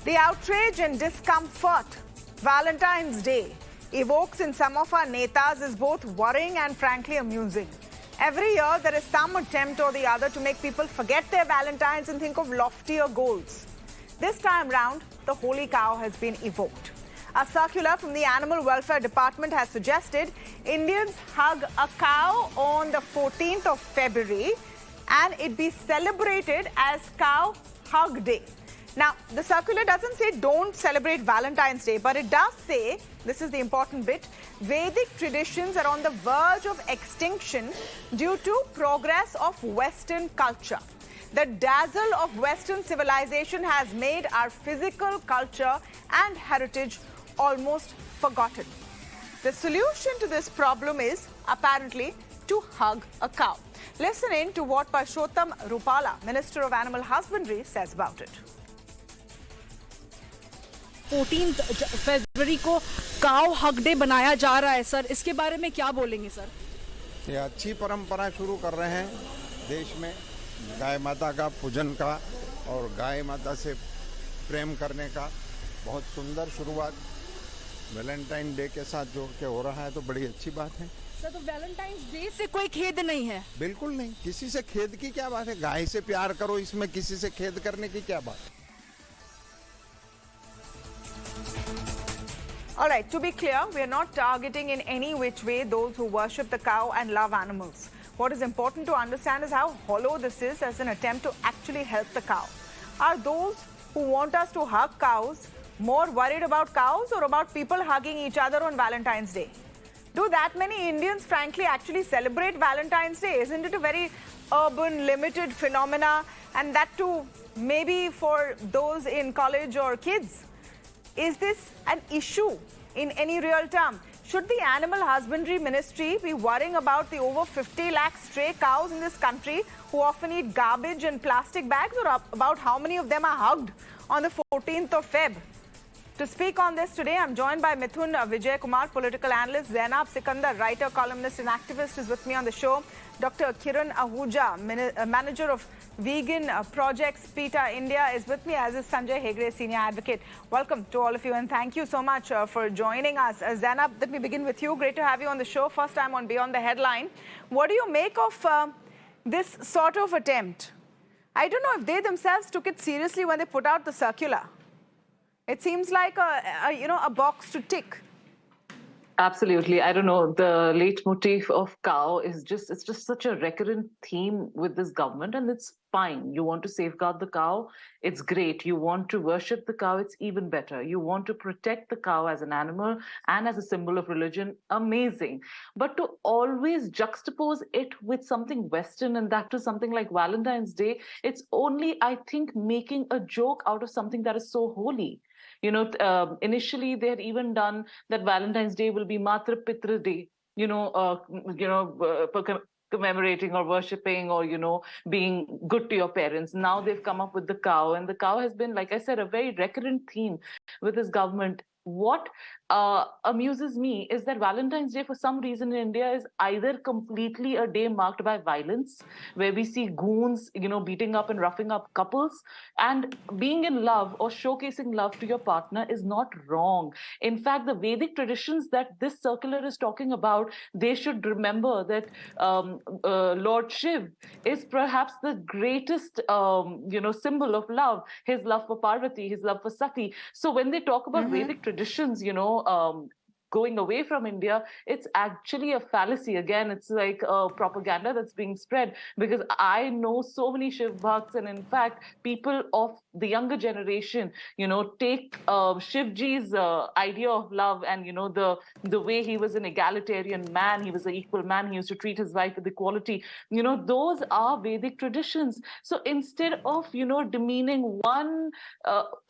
The outrage and discomfort Valentine's Day evokes in some of our netas is both worrying and frankly amusing. Every year there is some attempt or the other to make people forget their Valentines and think of loftier goals. This time round, the holy cow has been evoked. A circular from the Animal Welfare Department has suggested Indians hug a cow on the 14th of February and it be celebrated as Cow Hug Day. Now, the circular doesn't say don't celebrate Valentine's Day, but it does say, this is the important bit, Vedic traditions are on the verge of extinction due to progress of Western culture. The dazzle of Western civilization has made our physical culture and heritage almost forgotten. The solution to this problem is apparently to hug a cow. Listen in to what Parshottam Rupala, Minister of Animal Husbandry, says about it. 14 फरवरी को काव hug day बनाया जा रहा है sir, इसके बारे में क्या बोलेंगे सर? ये अच्छी परंपरा शुरू कर रहे हैं देश में, गाय माता का पूजन का और गाय माता से प्रेम करने का बहुत सुंदर शुरुआत वैलेंटाइन डे के साथ जोड़ के हो रहा है, तो बड़ी अच्छी बात है सर। तो वैलेंटाइंस डे से कोई खेद नहीं है? बिल्कुल नहीं, किसी से खेद की क्या बात है, गाय से प्यार करो, इसमें किसी से खेद करने की क्या बात है। All right, to be clear, we are not targeting in any which way those who worship the cow and love animals. What is important to understand is how hollow this is as an attempt to actually help the cow. Are those who want us to hug cows more worried about cows or about people hugging each other on Valentine's Day? Do that many Indians frankly actually celebrate Valentine's Day? Isn't it a very urban, limited phenomena? And that too, maybe for those in college or kids. Is this an issue in any real term? Should the Animal Husbandry Ministry be worrying about the over 50 lakh stray cows in this country who often eat garbage and plastic bags, or about how many of them are hugged on the 14th of Feb? To speak on this today, I'm joined by Mithun Vijay Kumar, political analyst, Zainab Sikandar, writer, columnist and activist is with me on the show. Dr. Kiran Ahuja, manager of Vegan Projects PETA India, is with me, as is Sanjay Hegde, senior advocate. Welcome to all of you and thank you so much for joining us. Zainab, let me begin with you. Great to have you on the show. First time on Beyond the Headline. What do you make of this sort of attempt? I don't know if they themselves took it seriously when they put out the circular. It seems like a box to tick. Absolutely. I don't know. The leitmotif of cow is it's just such a recurrent theme with this government, and it's fine. You want to safeguard the cow, it's great. You want to worship the cow, it's even better. You want to protect the cow as an animal and as a symbol of religion, amazing. But to always juxtapose it with something Western, and that to something like Valentine's Day, it's only, I think, making a joke out of something that is so holy. You know, initially they had even done that Valentine's Day will be Matra Pitra Day, commemorating or worshipping or, being good to your parents. Now they've come up with the cow, and the cow has been, like I said, a very recurrent theme with this government. What amuses me is that Valentine's Day, for some reason in India, is either completely a day marked by violence, where we see goons, beating up and roughing up couples, and being in love or showcasing love to your partner is not wrong. In fact, the Vedic traditions that this circular is talking about, they should remember that Lord Shiv is perhaps the greatest, symbol of love, his love for Parvati, his love for Sati. So when they talk about Vedic traditions, going away from India, it's actually a fallacy. Again, it's like propaganda that's being spread, because I know so many Shiv Bhakts, and in fact, people of the younger generation, take Shivji's idea of love and, the way he was an egalitarian man, he was an equal man, he used to treat his wife with equality. Those are Vedic traditions. So instead of, demeaning one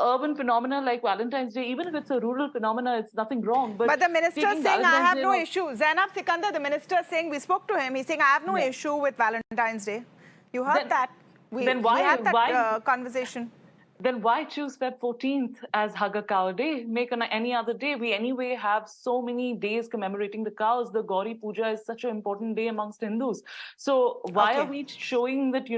urban phenomena like Valentine's Day, even if it's a rural phenomena, it's nothing wrong. But the minister saying, I have no issue. Zainab Sikandar, the minister saying, we spoke to him, he's saying, I have no issue with Valentine's Day. You heard that. We had that conversation. then why choose Feb 14th as Hug a Cow Day? Make any other day. We anyway have so many days commemorating the cows. The Gauri Puja is such an important day amongst Hindus. So why are we showing that,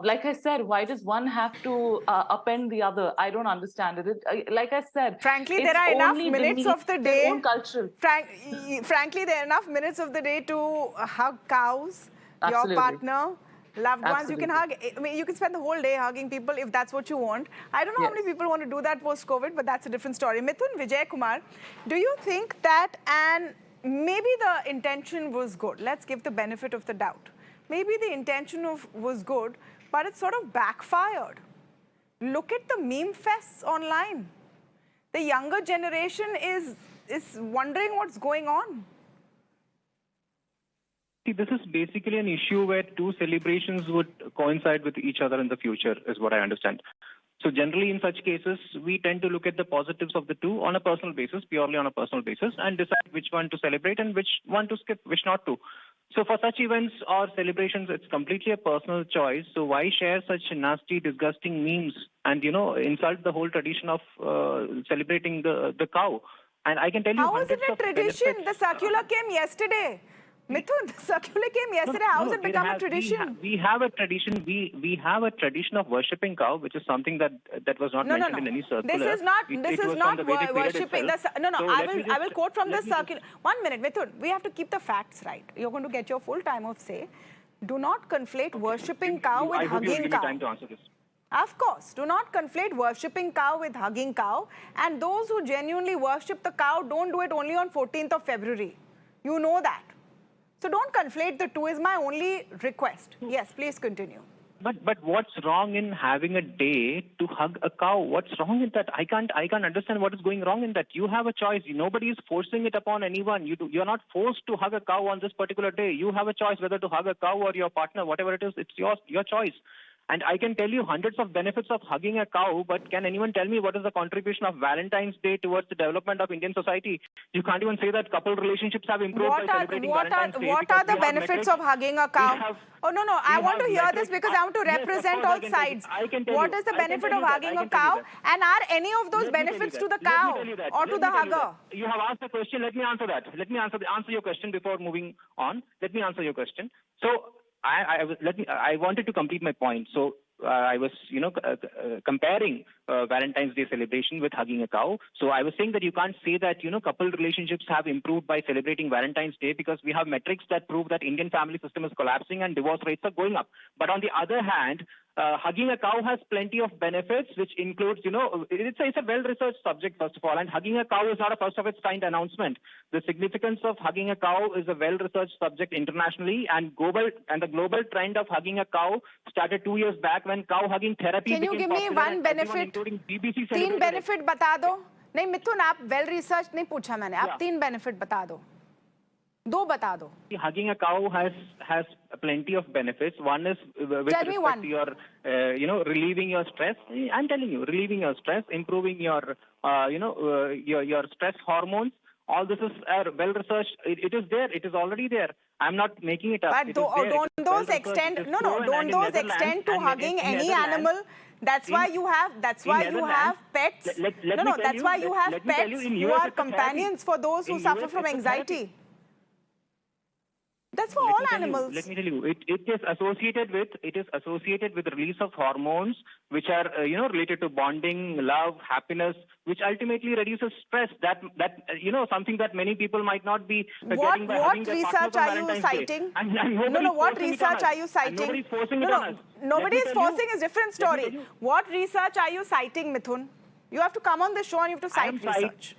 like I said, why does one have to upend the other? I don't understand it. Like I said, frankly, there are enough minutes of the day. Own cultural. Frankly, there are enough minutes of the day to hug cows, Absolutely. your partner, loved ones. Absolutely. You can hug. I mean, you can spend the whole day hugging people if that's what you want. I don't know how many people want to do that post-COVID, but that's a different story. Mithun, Vijay Kumar, do you think that, and maybe the intention was good. Let's give the benefit of the doubt. Maybe the intention was good, but it sort of backfired. Look at the meme fests online. The younger generation is wondering what's going on. See, this is basically an issue where two celebrations would coincide with each other in the future, is what I understand. So generally in such cases, we tend to look at the positives of the two on a personal basis, purely on a personal basis, and decide which one to celebrate and which one to skip, which not to. So for such events or celebrations, it's completely a personal choice. So why share such nasty, disgusting memes and, insult the whole tradition of celebrating the cow? And I can tell you, how is it a tradition? The circular came yesterday. Mithun, the circular came yesterday. How has it become a tradition? We have a tradition. We have a tradition of worshipping cow, which is something that was not mentioned in any circular. This is not worshipping. I will quote from the circular. 1 minute, Mithun. We have to keep the facts right. You're going to get your full time of say. Do not conflate worshipping cow with hugging cow. Time to answer this. Of course, do not conflate worshipping cow with hugging cow. And those who genuinely worship the cow don't do it only on 14th of February. You know that. So don't conflate the two is my only request. Yes, please continue. But what's wrong in having a day to hug a cow? What's wrong in that? I can't understand what is going wrong in that. You have a choice. Nobody is forcing it upon anyone. You're not forced to hug a cow on this particular day. You have a choice whether to hug a cow or your partner, whatever it is. It's your choice. And I can tell you hundreds of benefits of hugging a cow, but can anyone tell me what is the contribution of Valentine's Day towards the development of Indian society? You can't even say that couple relationships have improved by celebrating Valentine's Day. What are the benefits of hugging a cow? I want to hear this because I want to represent all sides. What is the benefit of hugging a cow? And are any of those benefits to the cow or to the hugger? You have asked a question. Let me answer that. Let me answer your question before moving on. Let me answer your question. So, I wanted to complete my point. So I was, comparing Valentine's Day celebration with hugging a cow. So I was saying that you can't say that, couple relationships have improved by celebrating Valentine's Day because we have metrics that prove that Indian family system is collapsing and divorce rates are going up. But on the other hand, hugging a cow has plenty of benefits, which includes, it's a well-researched subject, first of all, and hugging a cow is not a first-of-its-kind announcement. The significance of hugging a cow is a well-researched subject internationally, and the global trend of hugging a cow started 2 years back when cow hugging therapy became popular. Can you give me one benefit? तीन benefit बता दो. नहीं मिथुन, आप well-researched नहीं पूछा मैंने. आप तीन benefit बता दो. दो बता दो. Hugging a cow has plenty of benefits. One is with respect to your, relieving your stress. I'm telling you, relieving your stress, improving your, your stress hormones. All this is well-researched. It is there. It is already there. I'm not making it up. But don't those extend? Don't those extend to hugging any animal? That's why you have pets. That's why you have pets who are companions for those who suffer from anxiety. That's for all animals. Let me tell you, it is associated with release of hormones, which are related to bonding, love, happiness, which ultimately reduces stress. That something that many people might not be getting by having their partner on Valentine's Day. What research are you citing? Nobody's forcing it on us. Nobody is forcing is different story. What research are you citing, Mithun? You have to come on the show and you have to cite research.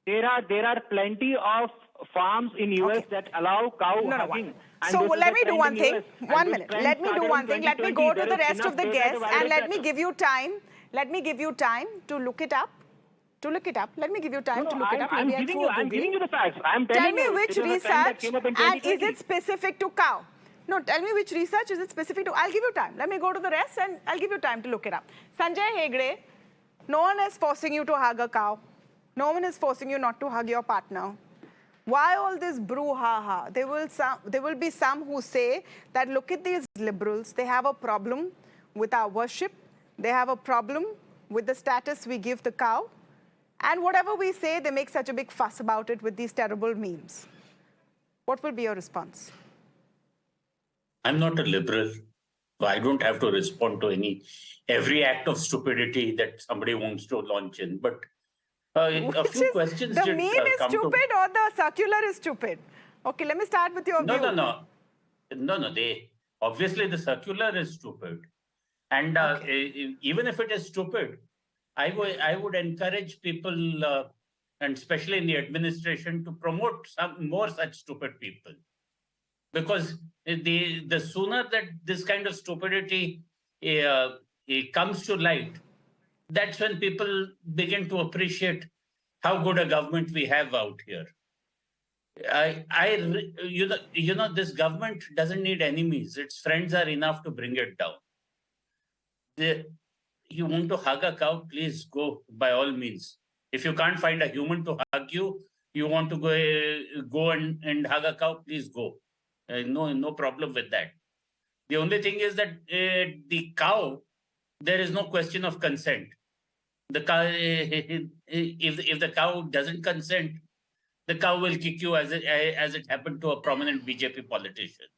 There are plenty of farms in US that allow cow hugging. So let me do one thing. 1 minute. Let me do one thing. Let me go to the rest of the guests and let me give you time. Let me give you time to look it up. Let me give you time to look it up. I'm giving you the facts. Tell me which research and is it specific to cow? No, tell me which research is it specific to. I'll give you time. Let me go to the rest and I'll give you time to look it up. Sanjay Hegde, no one is forcing you to hug a cow. No one is forcing you not to hug your partner. Why all this brouhaha? There will be some, who say that look at these liberals, they have a problem with our worship, they have a problem with our celebrations, they have a problem with our hugging, and they will say that we are not allowed to celebrate our worship. They have a problem with the status we give the cow. And whatever we say, they make such a big fuss about it with these terrible memes. What will be your response? I'm not a liberal, so I don't have to respond to every act of stupidity that somebody wants to launch in. But a few questions the did meme is come stupid or the circular is stupid? Okay, let me start with your view. No. Obviously, the circular is stupid, and even if it is stupid, I would encourage people, and especially in the administration, to promote some more such stupid people, because the sooner that this kind of stupidity comes to light, that's when people begin to appreciate how good a government we have out here. This government doesn't need enemies. Its friends are enough to bring it down. You want to hug a cow, please go by all means. If you can't find a human to hug you, you want to go and hug a cow, please go. No problem with that. The only thing is that the cow, there is no question of consent. The cow, if the cow doesn't consent, the cow will kick you, as it happened to a prominent BJP politician.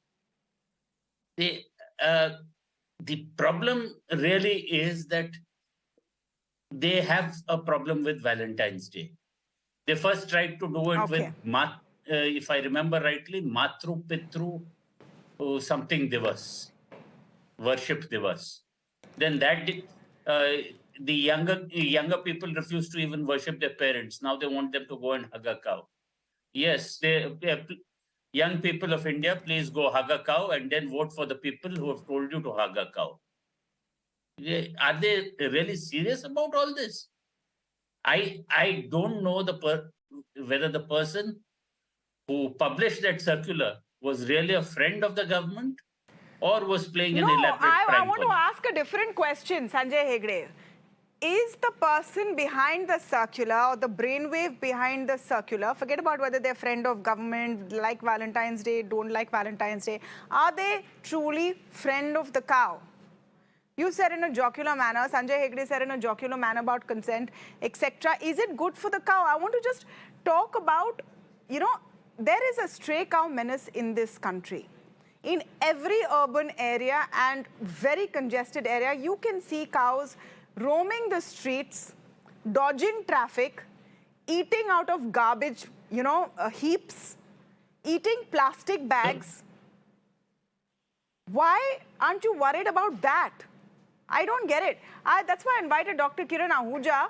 The problem really is that they have a problem with Valentine's Day. They first tried to do it with, if I remember rightly, Matru Pitru something Divas, Worship Divas. Then the younger people refused to even worship their parents. Now they want them to go and hug a cow. Yes, young people of India, please go hug a cow and then vote for the people who have told you to hug a cow. Are they really serious about all this? I don't know whether the person who published that circular was really a friend of the government or was playing an elaborate prank. I want to ask a different question, Sanjay Hegde. Is the person behind the circular or the brainwave behind the circular, forget about whether they're friend of government, like Valentine's Day, don't like Valentine's Day, are they truly friend of the cow? You said in a jocular manner, Sanjay Hegde said in a jocular manner about consent, etc. Is it good for the cow? I want to just talk about, there is a stray cow menace in this country. In every urban area and very congested area, you can see cows roaming the streets, dodging traffic, eating out of garbage, heaps, eating plastic bags. Why aren't you worried about that? I don't get it. That's why I invited Dr. Kiran Ahuja,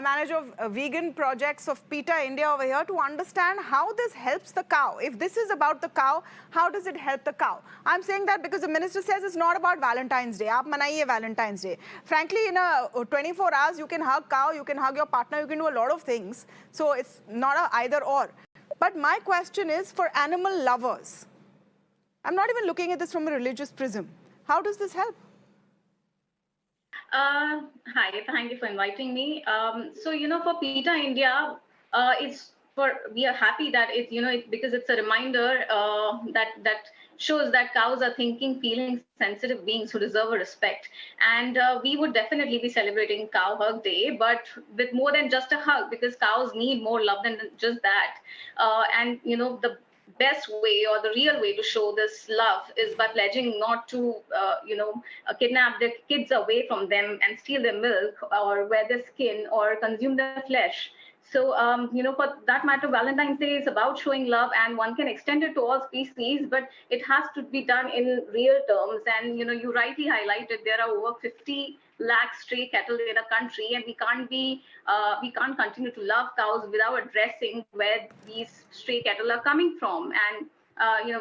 manager of vegan projects of PETA India over here, to understand how this helps the cow. If this is about the cow, how does it help the cow? I'm saying that because the minister says it's not about Valentine's Day. Aap manaiye Valentine's Day. Frankly, in a 24 hours, you can hug cow, you can hug your partner, you can do a lot of things. So it's not a either or. But my question is for animal lovers. I'm not even looking at this from a religious prism. How does this help? Hi, thank you for inviting me. So, for PETA India, we are happy that because it's a reminder that shows that cows are thinking, feeling, sensitive beings who deserve a respect. And we would definitely be celebrating Cow Hug Day, but with more than just a hug, because cows need more love than just that. And the best way or the real way to show this love is by pledging not to, kidnap their kids away from them and steal their milk or wear their skin or consume their flesh. So, for that matter, Valentine's Day is about showing love, and one can extend it to all species, but it has to be done in real terms. And, you rightly highlighted there are over 50 lakh stray cattle in a country, and we can't continue to love cows without addressing where these stray cattle are coming from. And,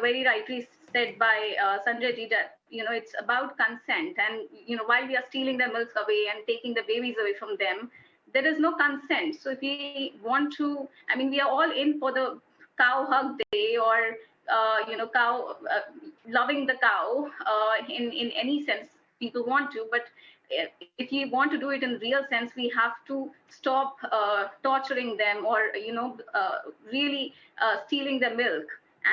very rightly said by Sanjay ji that, it's about consent. And, while we are stealing their milk away and taking the babies away from them, there is no consent. So if we want to, we are all in for the Cow Hug Day or, cow, loving the cow in any sense people want to. But if you want to do it in real sense, we have to stop torturing them or, really stealing their milk.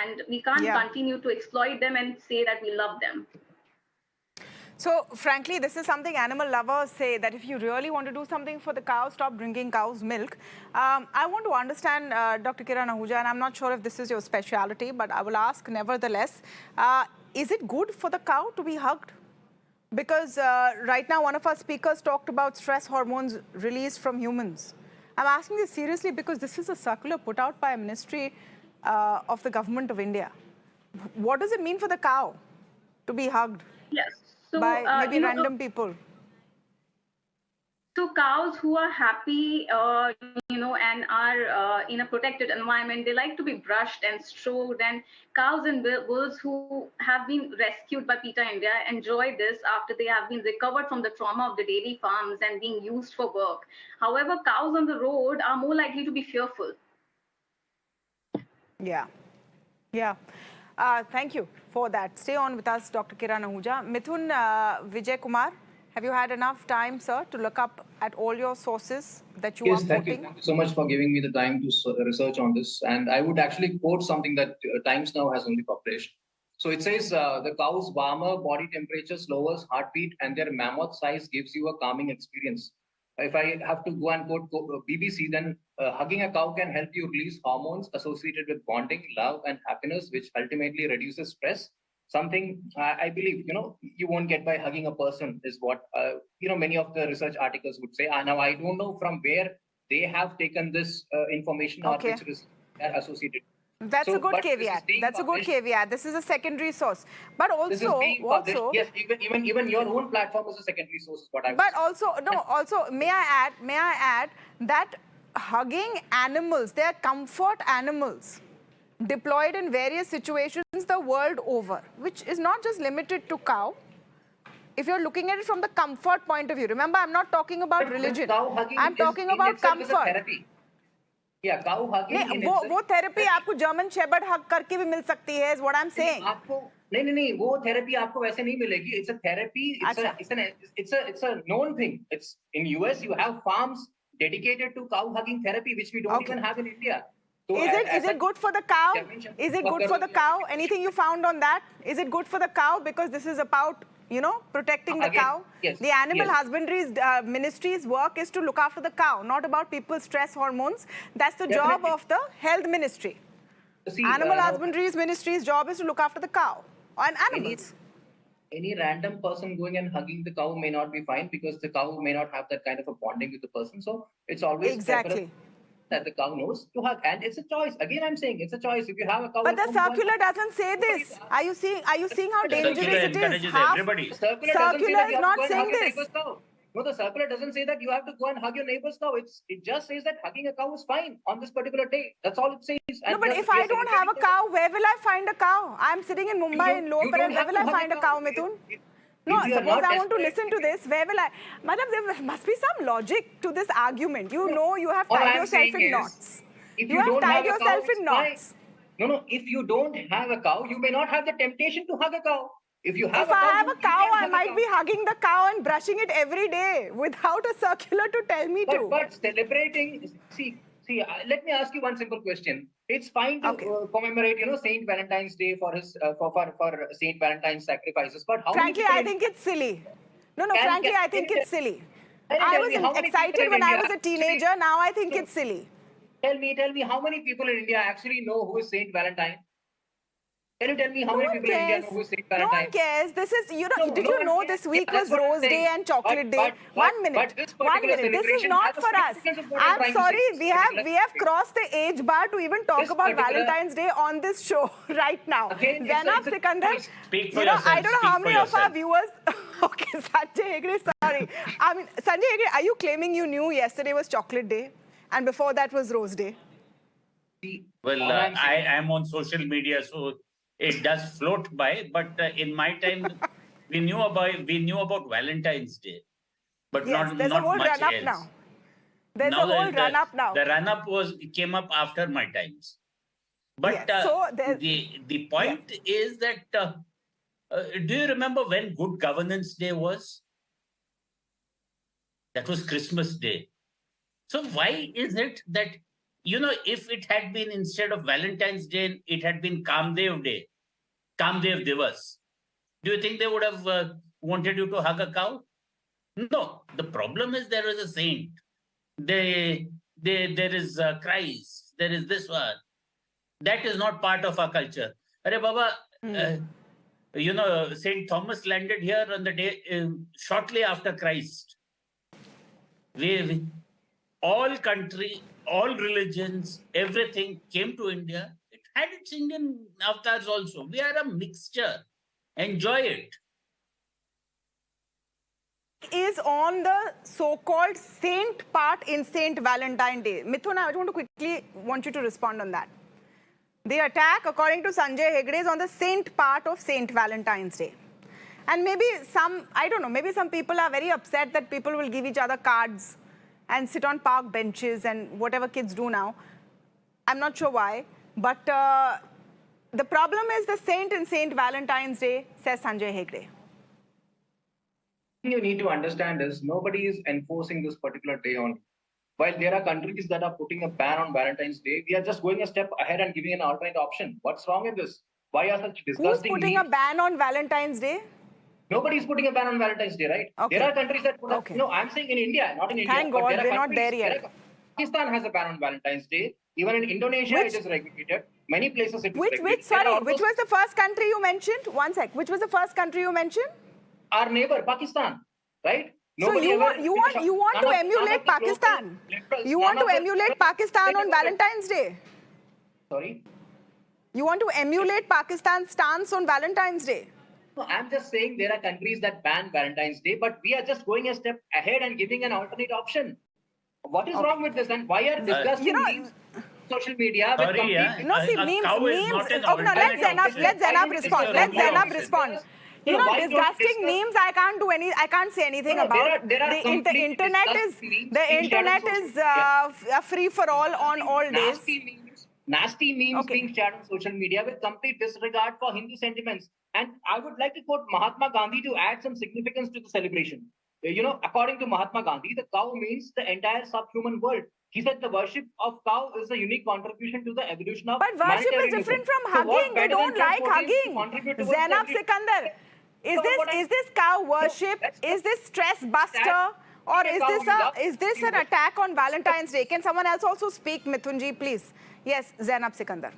And we can't continue to exploit them and say that we love them. So, frankly, this is something animal lovers say, that if you really want to do something for the cow, stop drinking cow's milk. I want to understand, Dr. Kiran Ahuja, and I'm not sure if this is your specialty, but I will ask nevertheless, is it good for the cow to be hugged? Because right now, one of our speakers talked about stress hormones released from humans. I'm asking this seriously because this is a circular put out by a ministry of the government of India. What does it mean for the cow to be hugged? Yes. So, By maybe random people? So cows who are happy, and are in a protected environment, they like to be brushed and stroked. And cows and bulls who have been rescued by PETA India enjoy this after they have been recovered from the trauma of the dairy farms and being used for work. However, cows on the road are more likely to be fearful. Yeah. Thank you for that. Stay on with us, Dr. Kiran Ahuja. Mithun Vijay Kumar, have you had enough time, sir, to look up at all your sources that you are quoting? Thank you so much for giving me the time to research on this. And I would actually quote something that Times Now has only published. So it says, the cow's warmer body temperature lowers heartbeat and their mammoth size gives you a calming experience. If I have to go and quote BBC, then hugging a cow can help you release hormones associated with bonding, love, and happiness, which ultimately reduces stress. Something I believe, you won't get by hugging a person is what, many of the research articles would say. Now, I don't know from where they have taken this information or which is associated. That's a good caveat. That's a good caveat. This is a secondary source. But also, yes, even your own platform is a secondary source, is what I would But say. also, may I add that hugging animals, they are comfort animals, deployed in various situations the world over, which is not just limited to cow. If you're looking at it from the comfort point of view, remember, I'm not talking about religion. I'm talking about comfort. Yeah, cow hugging. वो therapy आपको German Shepherd hug करके भी मिल सकती है, is what I'm saying. नहीं, वो therapy आपको वैसे नहीं मिलेगी. It's a therapy. It's a known thing. It's in US you have farms dedicated to cow hugging therapy, which we don't even have in India. So is it good for the cow? Is it good for the cow? Anything you found on that? Is it good for the cow? Because this is about, protecting the cow. Yes, the animal husbandry's ministry's work is to look after the cow, not about people's stress hormones. That's the job of the health ministry. Animal husbandry's ministry's job is to look after the cow and animals. Any random person going and hugging the cow may not be fine because the cow may not have that kind of a bonding with the person. So it's always exactly that the cow knows to hug, and it's a choice. Again, I'm saying it's a choice. If you have a cow, but the circular doesn't say this. Are you seeing how dangerous it is? Circular is not saying this. No, the circular doesn't say that you have to go and hug your neighbor's cow. It just says that hugging a cow is fine on this particular day. That's all it says. No, but if I don't have a cow, where will I find a cow? I'm sitting in Mumbai in Lower Parel. Where will I find a cow, Mithun? No, suppose I want to listen to this. Where will I? Madam, there must be some logic to this argument. You have tied yourself in knots. You have tied yourself in knots. No. If you don't have a cow, you may not have the temptation to hug a cow. If I have a cow, I might be hugging the cow and brushing it every day without a circular to tell me to. But celebrating, see, let me ask you one simple question. It's fine to commemorate, Saint Valentine's Day for his for Saint Valentine's sacrifices. But how frankly, I think it's silly. Frankly, I think it's silly. I was excited when I was a teenager. Now I think it's silly. Tell me, how many people in India actually know who is Saint Valentine? Can you tell me how many people in India know who is Saint Valentine? No one cares. This is, did you know this week was Rose Day and Chocolate Day? One minute. This is not for us. I'm sorry, we have crossed the age bar to even talk about Valentine's Day on this show right now. Zainab Sikandar, I don't know how many of our viewers. Okay, Sanjay Hegde, sorry. I mean, Sanjay Hegde, are you claiming you knew yesterday was Chocolate Day and before that was Rose Day? Well, I am on social media, so it does float by, but in my time, we knew about Valentine's Day, but not much else. Now. There's a whole run-up now. The run-up came up after my times. But the point is that, do you remember when Good Governance Day was? That was Christmas Day. So why is it that, if it had been instead of Valentine's Day, it had been Kamdev Day, Kamdev Divas, do you think they would have wanted you to hug a cow? No, the problem is there is a saint. There is Christ. There is this one. That is not part of our culture. Arey Baba, Saint Thomas landed here on the day shortly after Christ. All country, all religions, everything came to India. It had its Indian avatars also. We are a mixture. Enjoy it. Is on the so-called saint part in Saint Valentine Day. Mithun, I want you to respond on that. The attack, according to Sanjay Hegde, is on the saint part of Saint Valentine's Day. And maybe I don't know, maybe some people are very upset that people will give each other cards and sit on park benches and whatever kids do now. I'm not sure why. But the problem is the saint in Saint Valentine's Day, says Sanjay Hegde. You need to understand is nobody is enforcing this particular day on. While there are countries that are putting a ban on Valentine's Day, we are just going a step ahead and giving an alternate option. What's wrong in this? Why are such disgusting? Who's putting a ban on Valentine's Day? Nobody is putting a ban on Valentine's Day, right? Okay. There are countries that put up. No, I'm saying in India, not in India. Thank God, we're not there yet. Pakistan has a ban on Valentine's Day. Even in Indonesia, it is regulated. Many places it is regulated. Which was the first country you mentioned? One sec. Which was the first country you mentioned? Our neighbor, Pakistan, right? So you want to emulate Pakistan? You want to emulate Pakistan on Valentine's Day? Sorry? You want to emulate Pakistan's stance on Valentine's Day? No, I'm just saying there are countries that ban Valentine's Day, but we are just going a step ahead and giving an alternate option. What is wrong with this? And why are disgusting memes social media? Memes. Okay, no, let Zainab respond. Let Zainab respond. Disgusting memes. I can't say anything about. The internet is free for all on all days. Nasty memes being shared on social media with complete disregard for Hindu sentiments. And I would like to quote Mahatma Gandhi to add some significance to the celebration. According to Mahatma Gandhi, the cow means the entire subhuman world. He said the worship of cow is a unique contribution to the evolution of. But worship is different from hugging. We don't like hugging. Zainab Sikandar, is this cow worship? Is this stress buster? Or is this an attack on Valentine's Day? Can someone else also speak, Mithunji, please? Yes, Zainab Sikandar.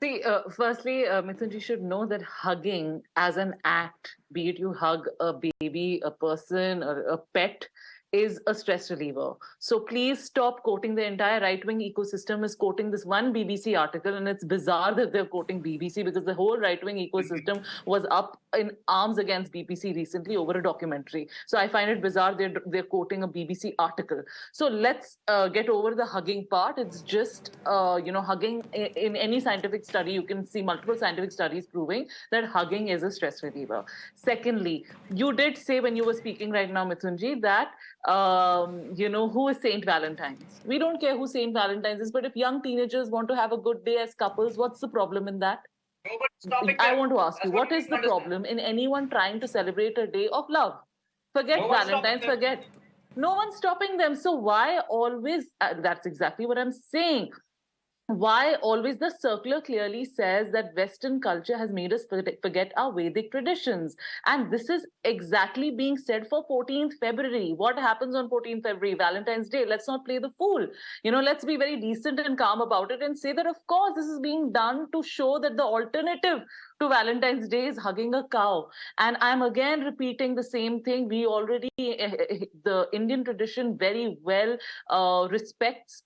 See, firstly, Mithunji should know that hugging as an act, be it you hug a baby, a person, or a pet, is a stress reliever. So please stop quoting. The entire right-wing ecosystem is quoting this one BBC article, and it's bizarre that they're quoting BBC because the whole right-wing ecosystem was up in arms against BBC recently over a documentary. So I find it bizarre they're quoting a BBC article. So let's get over the hugging part. It's just, hugging in any scientific study, you can see multiple scientific studies proving that hugging is a stress reliever. Secondly, you did say when you were speaking right now, Mithunji, that who is Saint Valentine's? We don't care who Saint Valentine's is, but if young teenagers want to have a good day as couples, what's the problem in that? I want to ask you, what is the problem in anyone trying to celebrate a day of love? Forget Valentine's, forget. No one's stopping them. So why always, that's exactly what I'm saying. Why always the circular clearly says that Western culture has made us forget our Vedic traditions. And this is exactly being said for 14th February. What happens on 14th February, Valentine's Day? Let's not play the fool. Let's be very decent and calm about it and say that, of course, this is being done to show that the alternative to Valentine's Day is hugging a cow. And I'm again repeating the same thing. We already, the Indian tradition very well respects,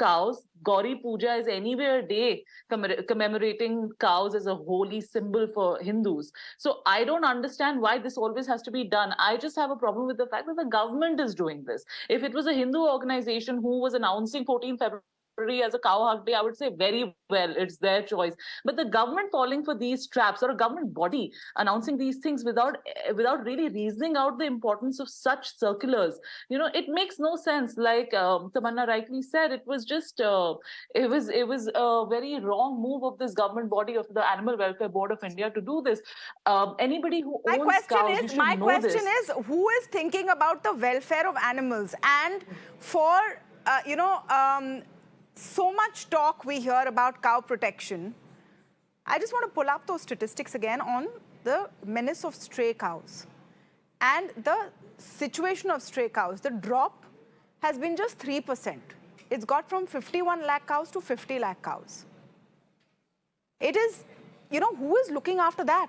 cows. Gauri Puja is anyway a day commemorating cows as a holy symbol for Hindus. So I don't understand why this always has to be done. I just have a problem with the fact that the government is doing this. If it was a Hindu organization who was announcing 14th February as a cow hug day, I would say very well, it's their choice. But the government falling for these traps, or a government body announcing these things without really reasoning out the importance of such circulars, it makes no sense. Like Tamanna rightly said, it was just it was a very wrong move of this government body of the Animal Welfare Board of India to do this. Anybody who owns cows, my question is, who is thinking about the welfare of animals? And for so much talk we hear about cow protection. I just want to pull up those statistics again on the menace of stray cows and the situation of stray cows. The drop has been just 3%. It's got from 51 lakh cows to 50 lakh cows. It is, who is looking after that?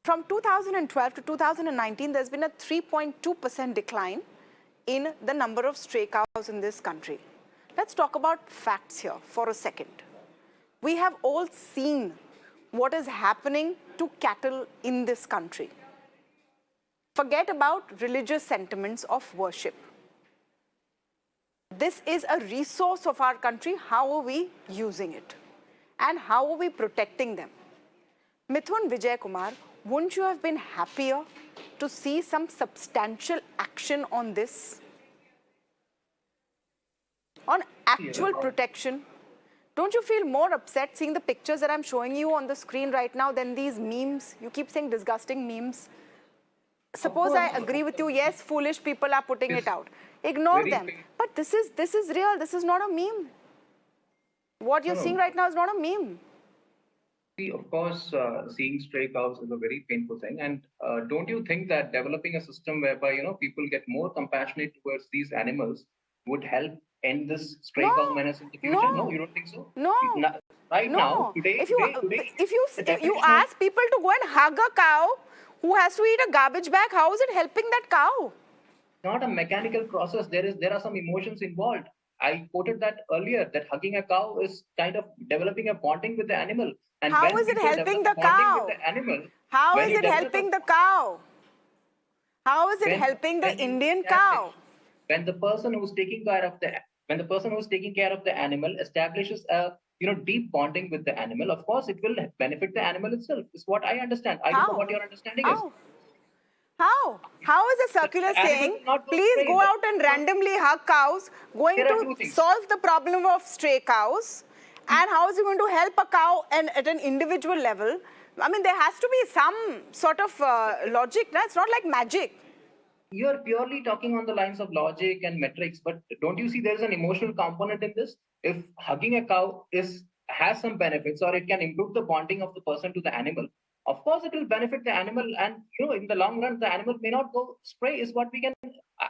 From 2012 to 2019, there's been a 3.2% decline in the number of stray cows in this country. Let's talk about facts here for a second. We have all seen what is happening to cattle in this country. Forget about religious sentiments of worship. This is a resource of our country. How are we using it? And how are we protecting them? Mithun Vijay Kumar, wouldn't you have been happier to see some substantial action on this? On actual protection? Don't you feel more upset seeing the pictures that I'm showing you on the screen right now than these memes? You keep saying disgusting memes. Suppose I agree with you, yes, foolish people are putting it out. Ignore them. But this is real. This is not a meme. What you're seeing right now is not a meme. See, of course, seeing stray cows is a very painful thing. And don't you think that developing a system whereby, people get more compassionate towards these animals would help end this stray cow menace in the future? No, you don't think so? No. Now, today, if you ask people to go and hug a cow who has to eat a garbage bag, how is it helping that cow? Not a mechanical process. There are some emotions involved. I quoted that earlier, that hugging a cow is kind of developing a bonding with the animal. And how is it helping the cow? How is it helping the cow? How is it helping the Indian cow? When the person who's taking care of the animal establishes a deep bonding with the animal, of course it will benefit the animal itself. Is what I understand. I don't know what your understanding is. How? How is a circular saying, please go out and randomly hug cows, going to solve the problem of stray cows? And how is it going to help a cow at an individual level? I mean, there has to be some sort of logic. It's not like magic. You're purely talking on the lines of logic and metrics, but don't you see there's an emotional component in this? If hugging a cow has some benefits, or it can improve the bonding of the person to the animal, of course it will benefit the animal, and in the long run the animal may not go stray, is what we can,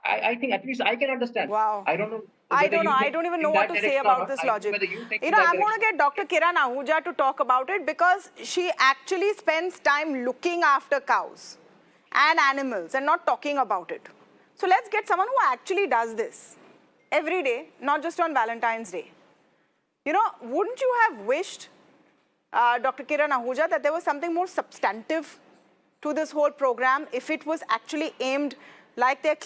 I think, at least I can understand. Wow. I don't know. I don't even know what to say about this logic. I'm going to get Dr. Kiran Ahuja to talk about it, because she actually spends time looking after cows and animals and not talking about it. So let's get someone who actually does this every day, not just on Valentine's Day. Wouldn't you have wished, Dr. Kiran Ahuja, that there was something more substantive to this whole program if it was actually aimed, like they're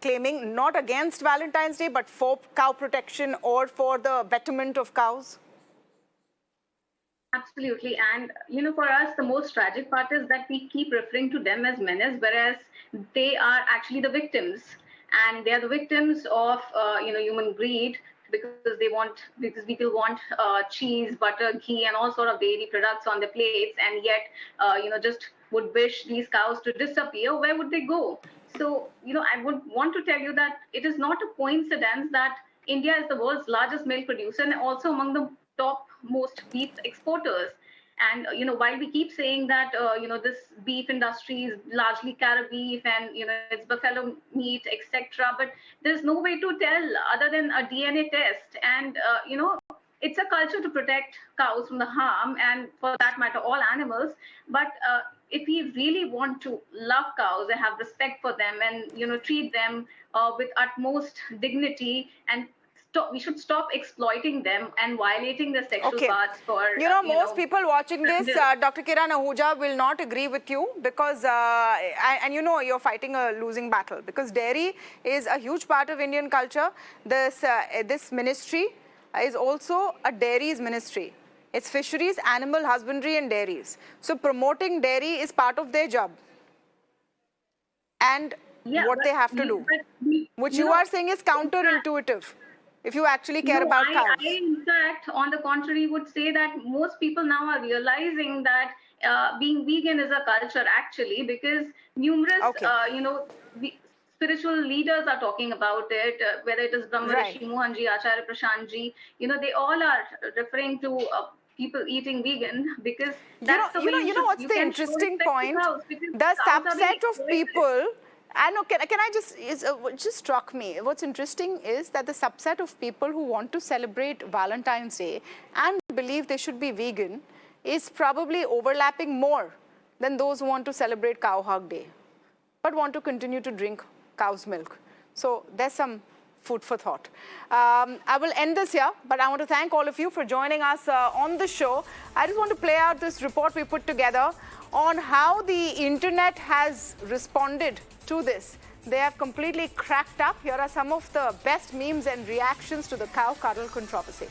claiming, not against Valentine's Day, but for cow protection or for the betterment of cows? Absolutely. And, for us, the most tragic part is that we keep referring to them as menace, whereas they are actually the victims. And they are the victims of, human greed, because people want cheese, butter, ghee, and all sort of dairy products on their plates, and yet, just would wish these cows to disappear. Where would they go? So, I would want to tell you that it is not a coincidence that India is the world's largest milk producer and also among the top most beef exporters. And, while we keep saying that, this beef industry is largely cattle beef and, it's buffalo meat, etc., but there's no way to tell other than a DNA test. And, it's a culture to protect cows from the harm, and for that matter, all animals. But if we really want to love cows and have respect for them and, treat them with utmost dignity, and we should stop exploiting them and violating their sexual parts for... most people watching this, Dr. Kiran Ahuja, will not agree with you, because, you're fighting a losing battle, because dairy is a huge part of Indian culture. This ministry is also a dairies ministry. It's fisheries, animal husbandry and dairies. So promoting dairy is part of their job. And what they have to do, which you are saying is counterintuitive, if you actually care about cows. I, in fact, on the contrary, would say that most people now are realizing that being vegan is a culture, actually, because numerous, spiritual leaders are talking about it, whether it is Brahma Rishi Mohanji, Acharya Prashantji, they all are referring to people eating vegan, because that's the way you know what's you the can show interesting respect to point? cows, because The cows are being subset of exploited. people, I know, can I what just struck me, what's interesting is that the subset of people who want to celebrate Valentine's Day and believe they should be vegan is probably overlapping more than those who want to celebrate Cow Hug Day, but want to continue to drink cow's milk. So there's some food for thought. I will end this here, but I want to thank all of you for joining us on the show. I just want to play out this report we put together on how the internet has responded to this. They have completely cracked up. Here are some of the best memes and reactions to the cow cuddle controversy.